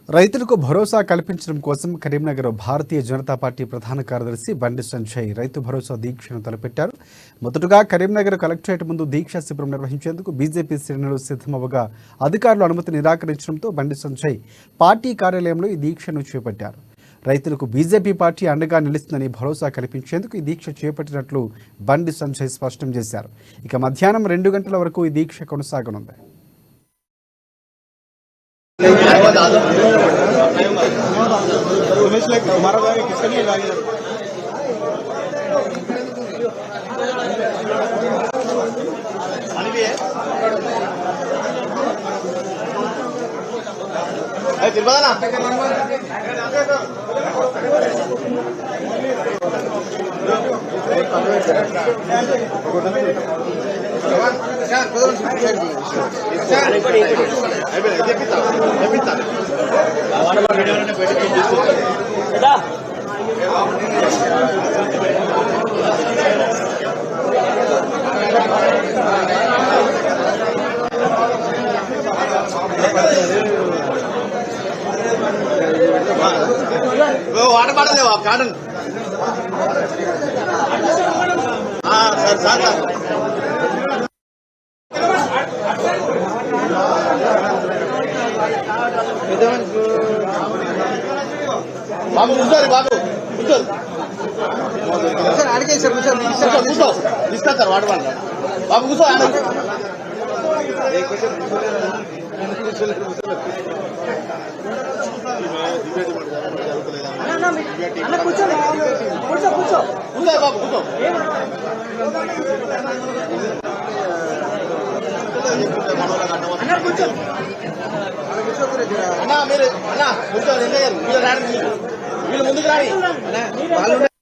రైతులకు భరోసా కల్పించడం కోసం కరీంనగర్ భారతీయ జనతా పార్టీ ప్రధాన కార్యదర్శి బండి సంజయ్ రైతు భరోసా దీక్షను తలపెట్టారు. మొదటగా కరీంనగర్ కలెక్టరేట్ ముందు దీక్షా శిబిరం నిర్వహించేందుకు బీజేపీ శ్రేణులు సిద్ధమవగా అధికారులు అనుమతి నిరాకరించడంతో బండి సంజయ్ పార్టీ కార్యాలయంలో ఈ దీక్షను చేపట్టారు. రైతులకు బీజేపీ పార్టీ అండగా నిలుస్తుందని భరోసా కల్పించేందుకు ఈ దీక్ష చేపట్టినట్లు బండి సంజయ్ స్పష్టం చేశారు. ఇక మధ్యాహ్నం 2 గంటల వరకు ఈ దీక్ష కొనసాగనుంది. వాటర్ బాటల్ లేవా కాటన్ సార్ బాబు కూర్చోరు బాబు కూర్చోరు సార్ అడిగే సార్ కూర్చో ఇస్తారు సార్ వాటర్ బాటల్ బాబు కూర్చో బాబు కూర్చో అన్నా మీరు అన్నా కూర్చోండి వీళ్ళు ముందుకు రాని